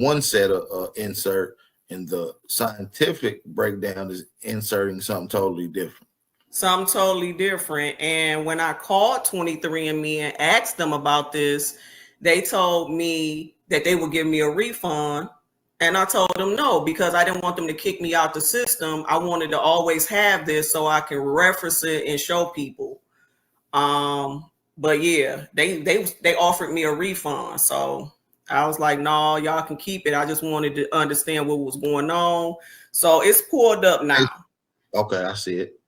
one set of insert, and the scientific breakdown is inserting something totally different. Something totally different. And when I called 23andMe and asked them about this, they told me that they would give me a refund. And I told them no, because I didn't want them to kick me out the system. I wanted to always have this so I can reference it and show people. But yeah, they offered me a refund. So I was like, no, y'all can keep it. I just wanted to understand what was going on. So it's pulled up now. Okay, I see it.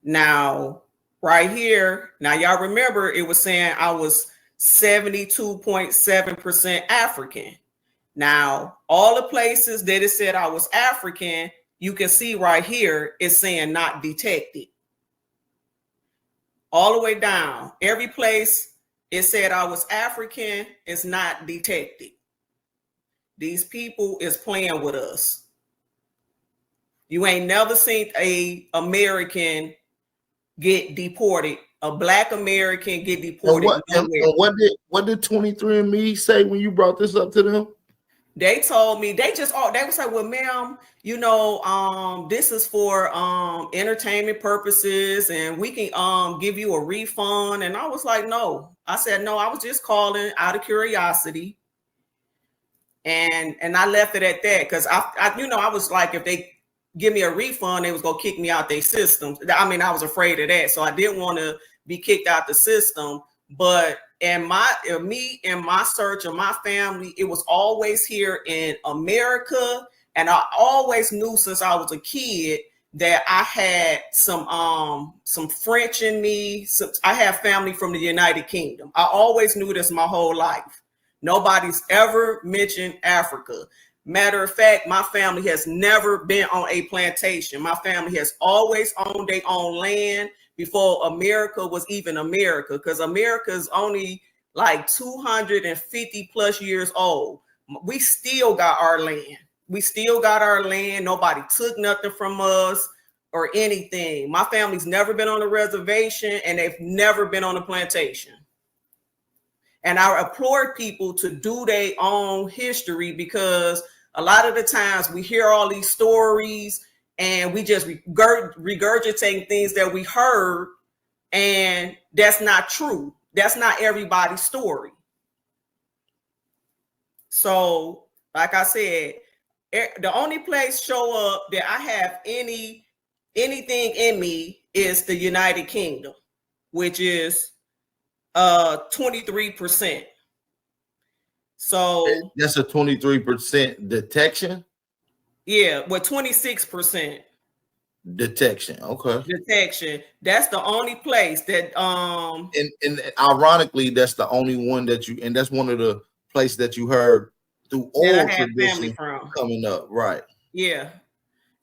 Now, right here, now y'all remember it was saying I was 72.7% African. Now, all the places that it said I was African, you can see right here, it's saying not detected. All the way down, every place it said I was African is not detected. These people is playing with us. You ain't never seen a American get deported, a Black American get deported. And what did 23andMe say when you brought this up to them? They told me they was like, well, ma'am, you know, this is for entertainment purposes, and we can give you a refund. And I was like, no. I said, no, I was just calling out of curiosity. And I left it at that, because I you know, I was like, if they give me a refund, they was gonna kick me out their system. I mean, I was afraid of that, so I didn't want to be kicked out the system. But in my search of my family, it was always here in America, and I always knew since I was a kid that I had some French in me. I have family from the United Kingdom. I always knew this my whole life. Nobody's ever mentioned Africa. Matter of fact, my family has never been on a plantation. My family has always owned their own land before America was even America, because America is only like 250 plus years old. We still got our land. We still got our land. Nobody took nothing from us or anything. My family's never been on a reservation, and they've never been on a plantation. And I implore people to do their own history, because a lot of the times we hear all these stories and we just regurgitating things that we heard, and that's not true. That's not everybody's story. So, like I said, the only place show up that I have anything in me is the United Kingdom, which is 23%. So that's a 23% detection. Yeah, well, 26% detection. Okay. Detection. That's the only place that and ironically, that's the only one that you, and that's one of the places that you heard through oral tradition coming up, right? Yeah.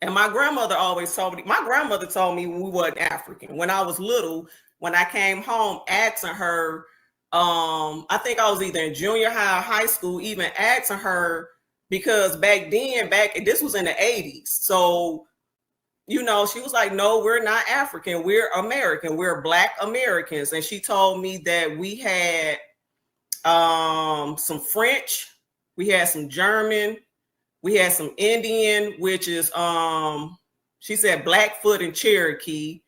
And my grandmother always told me, when we weren't African. When I was little, when I came home, asking her, I think I was either in junior high or high school, even asking her, because this was in the 80s. So, you know, she was like, no, we're not African. We're American. We're Black Americans. And she told me that we had some French, we had some German, we had some Indian, which is she said Blackfoot and Cherokee.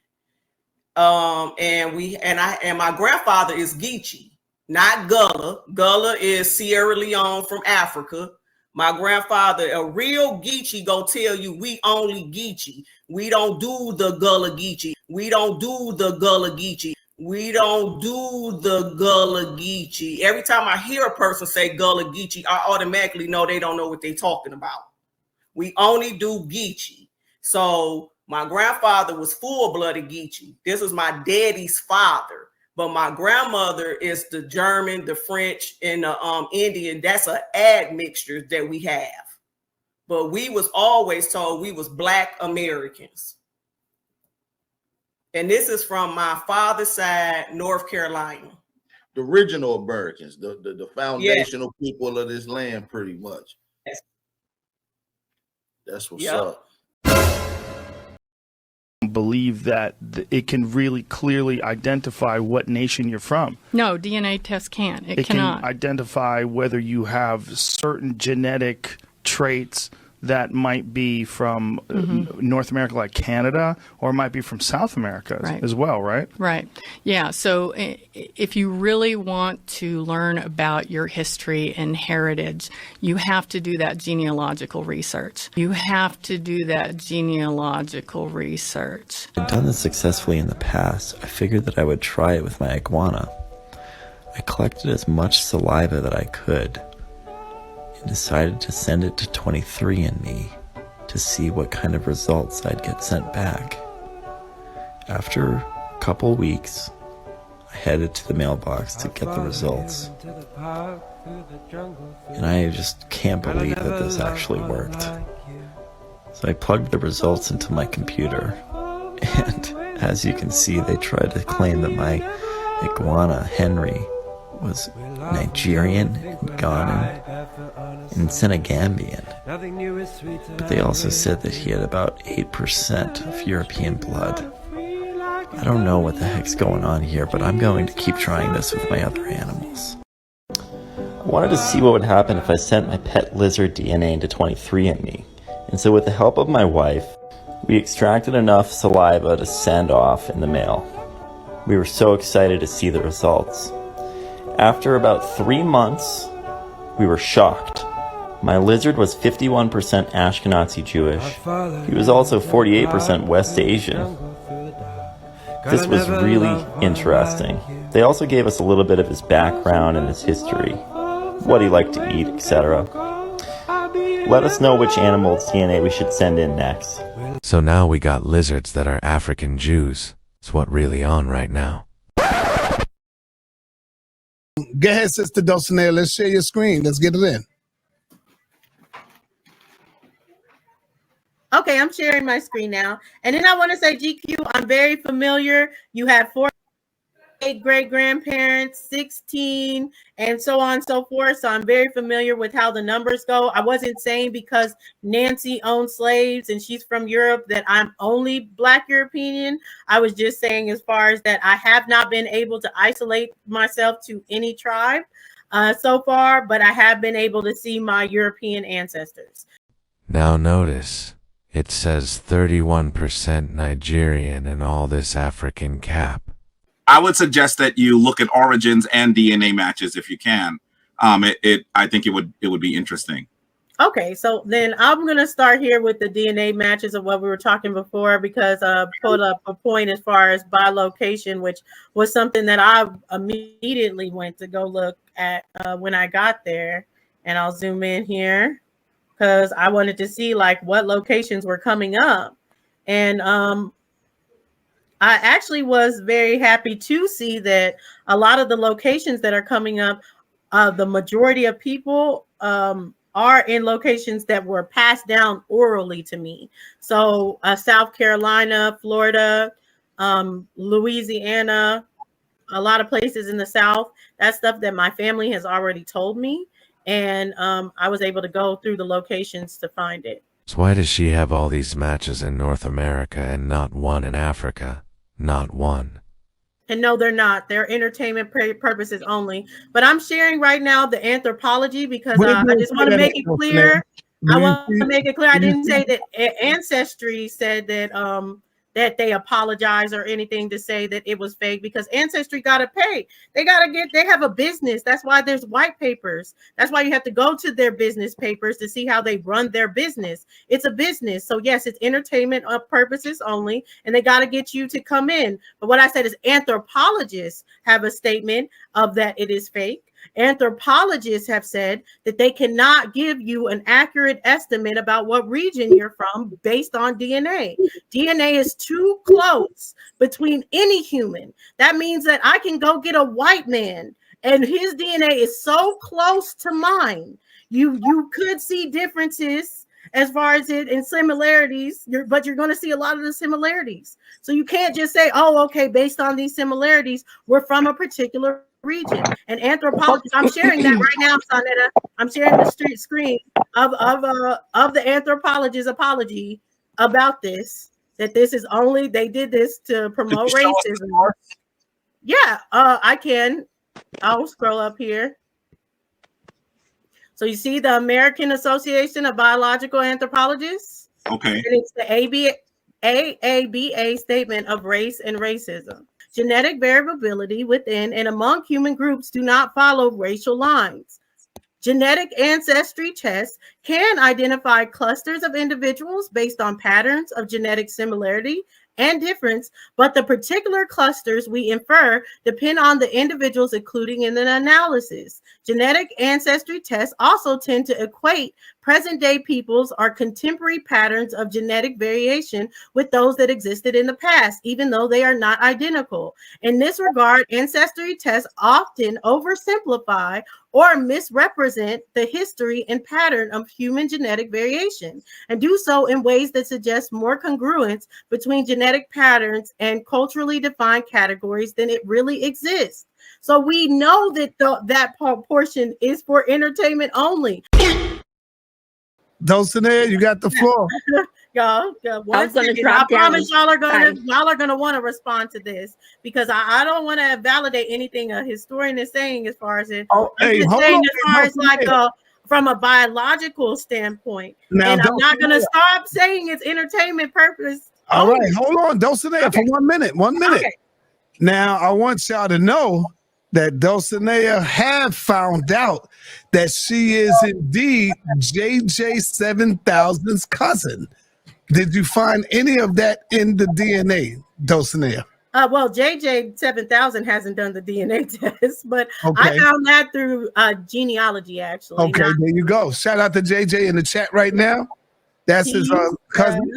And my grandfather is Geechee, not Gullah. Gullah is Sierra Leone from Africa. My grandfather, a real Geechee, go tell you we only Geechee. We don't do the Gullah Geechee. We don't do the Gullah Geechee. We don't do the Gullah Geechee. Every time I hear a person say Gullah Geechee, I automatically know they don't know what they're talking about. We only do Geechee. So my grandfather was full-blooded Geechee. This is my daddy's father. But my grandmother is the German, the French, and the Indian. That's an admixture that we have. But we was always told we was Black Americans. And this is from my father's side, North Carolina. The original Americans, the foundational people of this land, pretty much. Yes. That's what's up. believe that it can really clearly identify what nation you're from. No, DNA test can't. It cannot. Can identify whether you have certain genetic traits that might be from North America, like Canada, or it might be from South America as well, right? Right. Yeah. So if you really want to learn about your history and heritage, you have to do that genealogical research. I've done this successfully in the past. I figured that I would try it with my iguana. I collected as much saliva that I could and decided to send it to 23andMe to see what kind of results I'd get sent back. After a couple weeks, I headed to the mailbox to get the results. And I just can't believe that this actually worked. So I plugged the results into my computer, and as you can see, they tried to claim that my iguana, Henry, was Nigerian, Ghanaian, and Senegambian. But they also said that he had about 8% of European blood. I don't know what the heck's going on here, but I'm going to keep trying this with my other animals. I wanted to see what would happen if I sent my pet lizard DNA into 23andMe. And so with the help of my wife, we extracted enough saliva to send off in the mail. We were so excited to see the results. After about 3 months, we were shocked. My lizard was 51% Ashkenazi Jewish. He was also 48% West Asian. This was really interesting. They also gave us a little bit of his background and his history, what he liked to eat, etc. Let us know which animal's DNA we should send in next. So now we got lizards that are African Jews. It's what really on right now. Go ahead, Sister Dulcinea. Let's share your screen. Let's get it in. Okay, I'm sharing my screen now. And then I want to say, GQ, I'm very familiar. You have 4 great-grandparents, 16, and so on and so forth. So I'm very familiar with how the numbers go. I wasn't saying because Nancy owned slaves and she's from Europe that I'm only Black European. I was just saying as far as that I have not been able to isolate myself to any tribe so far, but I have been able to see my European ancestors. Now notice, it says 31% Nigerian and all this African cap. I would suggest that you look at origins and DNA matches if you can. I think it would be interesting. Okay, so then I'm gonna start here with the DNA matches of what we were talking before, because I pulled up a point as far as by location, which was something that I immediately went to go look at when I got there. And I'll zoom in here because I wanted to see like what locations were coming up. And I actually was very happy to see that a lot of the locations that are coming up, the majority of people are in locations that were passed down orally to me. So South Carolina, Florida, Louisiana, a lot of places in the South. That's stuff that my family has already told me. And I was able to go through the locations to find it. So why does she have all these matches in North America and not one in Africa? Not one. And no, they're not. They're entertainment purposes only. But I'm sharing right now the anthropology because I just want to make it clear. I want to make it clear. I didn't say that Ancestry said that that they apologize or anything to say that it was fake, because Ancestry got to pay. They have a business. That's why there's white papers. That's why you have to go to their business papers to see how they run their business. It's a business. So yes, it's entertainment purposes only, and they got to get you to come in. But what I said is anthropologists have a statement of that it is fake. Anthropologists have said that they cannot give you an accurate estimate about what region you're from based on DNA. DNA is too close between any human. That means that I can go get a white man and his DNA is so close to mine. You could see differences as far as it in similarities, but you're going to see a lot of the similarities. So you can't just say, oh, okay, based on these similarities, we're from a particular region. And anthropologists, I'm sharing that right now, Sonetta. I'm sharing the screen of the anthropologist apology about this. that this is only, they did this to promote racism. Yeah, I can. I'll scroll up here. So you see the American Association of Biological Anthropologists? Okay. And it's the AABA statement of race and racism. Genetic variability within and among human groups do not follow racial lines. Genetic ancestry tests can identify clusters of individuals based on patterns of genetic similarity and difference, but the particular clusters we infer depend on the individuals included in the analysis. Genetic ancestry tests also tend to equate present-day peoples or contemporary patterns of genetic variation with those that existed in the past, even though they are not identical. In this regard, ancestry tests often oversimplify or misrepresent the history and pattern of human genetic variation, and do so in ways that suggest more congruence between genetic patterns and culturally defined categories than it really exists. So we know that that portion is for entertainment only. Dulcinea, you got the floor. Y'all, I promise y'all are gonna want to respond to this, because I don't want to validate anything a historian is saying as far as it. Oh, hey, hold on, as far as like from a biological standpoint. Now, and I'm not gonna stop saying it's entertainment purpose. All right, hold on, Dulcinea, for 1 minute. 1 minute. Okay. Now, I want y'all to know that Dulcinea have found out that she is indeed JJ 7000's cousin. Did you find any of that in the DNA, Dulcinea? Well, JJ 7000 hasn't done the DNA test, but I found that through genealogy, actually. Okay, there you go. Shout out to JJ in the chat right now. That's his cousin.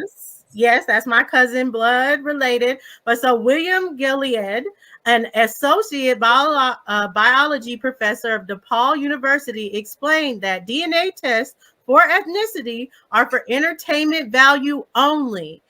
Yes, that's my cousin, blood related. But so William Gilead, an associate biology professor of DePaul University, explained that DNA tests for ethnicity are for entertainment value only.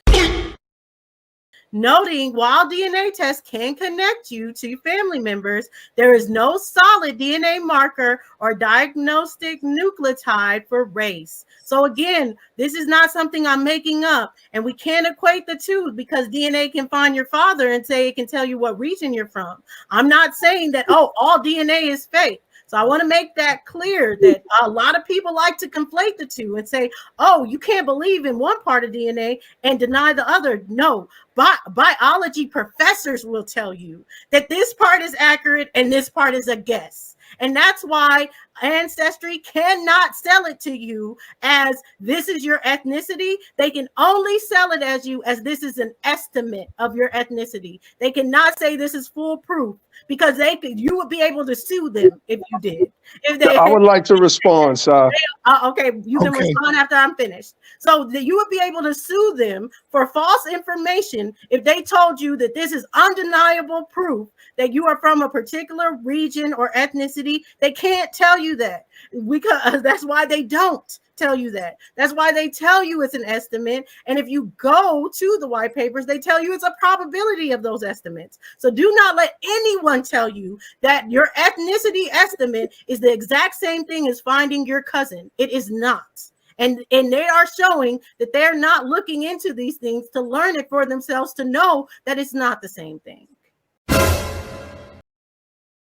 Noting while DNA tests can connect you to family members, there is no solid DNA marker or diagnostic nucleotide for race. So again, this is not something I'm making up, and we can't equate the two, because DNA can find your father and say it can tell you what region you're from. I'm not saying that, oh, all DNA is fake. So I want to make that clear, that a lot of people like to conflate the two and say, oh, you can't believe in one part of DNA and deny the other. No, biology professors will tell you that this part is accurate and this part is a guess. And that's why Ancestry cannot sell it to you as this is your ethnicity. They can only sell it as this is an estimate of your ethnicity. They cannot say this is foolproof, because you would be able to sue them if you did. I would like to respond, sir. Okay, you can respond after I'm finished. So you would be able to sue them for false information if they told you that this is undeniable proof that you are from a particular region or ethnicity. They can't tell you that, because that's why they don't tell you that. That's why they tell you it's an estimate. And if you go to the white papers, they tell you it's a probability of those estimates. So do not let anyone tell you that your ethnicity estimate is the exact same thing as finding your cousin. It is not. And they are showing that they're not looking into these things to learn it for themselves, to know that it's not the same thing.